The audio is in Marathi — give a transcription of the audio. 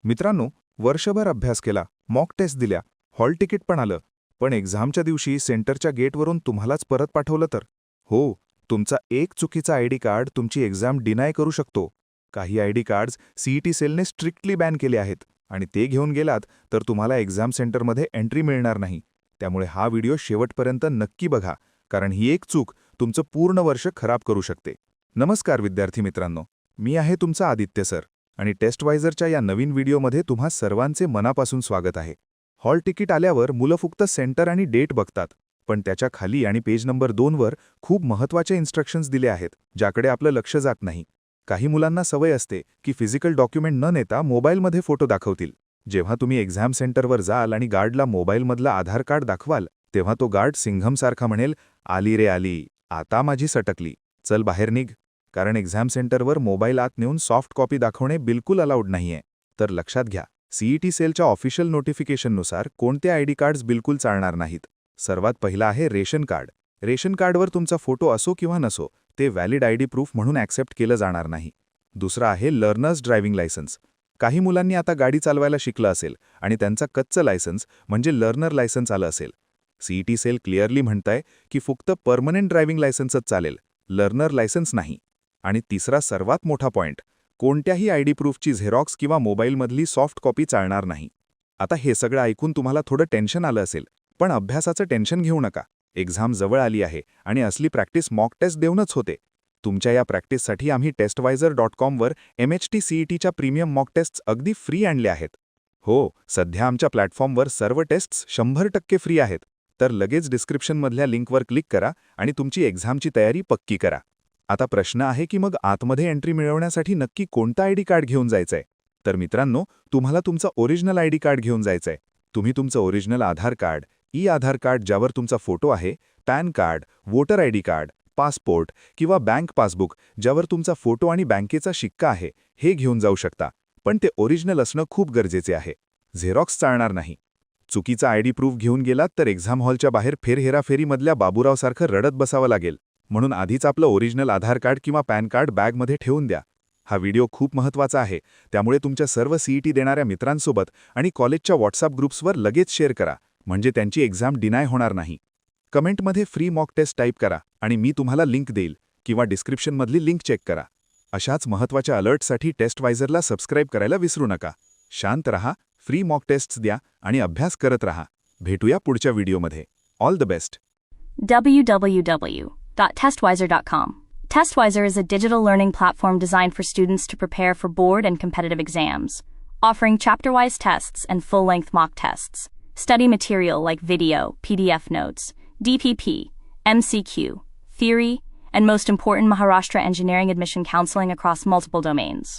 मित्रांनो, वर्षभर अभ्यास केला, मॉक टेस्ट दिल्या, हॉल तिकीट पण आलं, पण एक्झामच्या दिवशी सेंटरच्या गेटवरून तुम्हालाच परत पाठवलं तर? हो, तुमचा एक चुकीचा आयडी कार्ड तुमची एक्झाम डिनाय करू शकतो. काही आयडी कार्ड्स सीईटी सेलने स्ट्रिक्टली बॅन केले आहेत आणि ते घेऊन गेलात तर तुम्हाला एक्झाम सेंटरमध्ये एंट्री मिळणार नाही. त्यामुळे हा व्हिडिओ शेवटपर्यंत नक्की बघा, कारण ही एक चूक तुमचं पूर्ण वर्ष खराब करू शकते. नमस्कार विद्यार्थी मित्रांनो, मी आहे तुमचा आदित्य सर आणि टेस्टवायझरच्या या नवीन व्हिडिओमध्ये तुम्हा सर्वांचे मनापासून स्वागत आहे. हॉल तिकीट आल्यावर मुलं फक्त सेंटर आणि डेट बघतात, पण त्याच्या खाली आणि पेज नंबर 2 वर खूप महत्त्वाचे इन्स्ट्रक्शन्स दिले आहेत, ज्याकडे आपलं लक्ष जात नाही. काही मुलांना सवय असते की फिजिकल डॉक्युमेंट न नेता मोबाईलमध्ये फोटो दाखवतील. जेव्हा तुम्ही एक्झाम सेंटरवर जाल आणि गार्डला मोबाईलमधलं आधार कार्ड दाखवाल, तेव्हा तो गार्ड सिंघमसारखा म्हणेल, आली रे आली, आता माझी सटकली, चल बाहेर निघ. कारण एक्झाम सेंटरवर मोबाईल आत नेऊन सॉफ्ट कॉपी दाखवणे बिलकुल अलाउड नाहीये. तर लक्षात घ्या, सीईटी सेलच्या ऑफिशियल नोटिफिकेशननुसार कोणते आयडी कार्ड्स बिलकुल चालणार नाहीत. सर्वात पहिला आहे रेशन कार्ड. रेशन कार्डवर तुमचा फोटो असो किंवा नसो, ते व्हॅलिड आयडी प्रूफ म्हणून ॲक्सेप्ट केलं जाणार नाही. दुसरा आहे लर्नर्स ड्रायव्हिंग लायसन्स. काही मुलांनी आता गाडी चालवायला शिकलं असेल आणि त्यांचा कच्चं लायसन्स म्हणजे लर्नर लायसन्स आलं असेल. सीईटी सेल क्लिअरली म्हणतंय की फक्त परमनंट ड्रायव्हिंग लायसन्सच चालेल, लर्नर लायसन्स नाही. आणि तिसरा सर्वात मोठा पॉइंट, कोणत्याही आयडी प्रूफची झेरॉक्स किंवा मोबाईलमधली सॉफ्ट कॉपी चालणार नाही. आता हे सगळं ऐकून तुम्हाला थोडं टेन्शन आलं असेल, पण अभ्यासाचं टेन्शन घेऊ नका. एक्झाम जवळ आली आहे आणि असली प्रॅक्टिस मॉक टेस्ट देऊनच होते. तुमच्या या प्रॅक्टिससाठी आम्ही टेस्टवायझर.com वर MHT-CETच्या प्रीमियम मॉक टेस्ट्स अगदी फ्री आणले आहेत. हो, सध्या आमच्या प्लॅटफॉर्मवर सर्व टेस्ट्स 100% फ्री आहेत. तर लगेच डिस्क्रिप्शनमधल्या लिंकवर क्लिक करा आणि तुमची एक्झामची तयारी पक्की करा. आता प्रश्न आहे की मग आतमध्ये एंट्री मिळवण्यासाठी नक्की कोणता आयडी कार्ड घेऊन जायचंय? तर मित्रांनो, तुम्हाला तुमचं ओरिजिनल आयडी कार्ड घेऊन जायचंय. तुम्ही तुमचं ओरिजिनल आधार कार्ड, आधार कार्ड ज्यावर तुमचा फोटो आहे, pan card, voter ID card, passport किंवा बँक पासबुक ज्यावर तुमचा फोटो आणि बँकेचा शिक्का आहे, हे घेऊन जाऊ शकता. पण ते ओरिजिनल असणं खूप गरजेचे आहे. झेरॉक्स चालणार नाही. चुकीचा आयडी प्रूफ घेऊन गेलात तर एक्झाम हॉलच्या बाहेर फेरहेराफेरीमधल्या बाबूरावसारखं रडत बसावं लागेल. म्हणून आधीच आपलं ओरिजिनल आधार कार्ड किंवा पॅन कार्ड बॅगमध्ये ठेवून द्या. हा व्हिडिओ खूप महत्त्वाचा आहे, त्यामुळे तुमच्या सर्व सीईटी देणाऱ्या मित्रांसोबत आणि कॉलेजच्या व्हॉट्सअप ग्रुप्सवर लगेच शेअर करा, म्हणजे त्यांची एक्झाम डिनाय होणार नाही. कमेंटमध्ये फ्री मॉक टेस्ट टाईप करा आणि मी तुम्हाला लिंक देईल किंवा डिस्क्रिप्शनमधली लिंक चेक करा. अशाच महत्त्वाच्या अलर्टसाठी टेस्टवायझरला सबस्क्राईब करायला विसरू नका. शांत रहा, फ्री मॉक टेस्ट्स द्या आणि अभ्यास करत रहा. भेटूया पुढच्या व्हिडिओमध्ये. All the best. www.testwizer.com. Testwizer is a digital learning platform designed for students to prepare for board and competitive exams, offering chapter-wise tests and full-length mock tests. Study material like video, PDF notes, DPP, MCQ, theory, and most important, Maharashtra engineering admission counseling across multiple domains.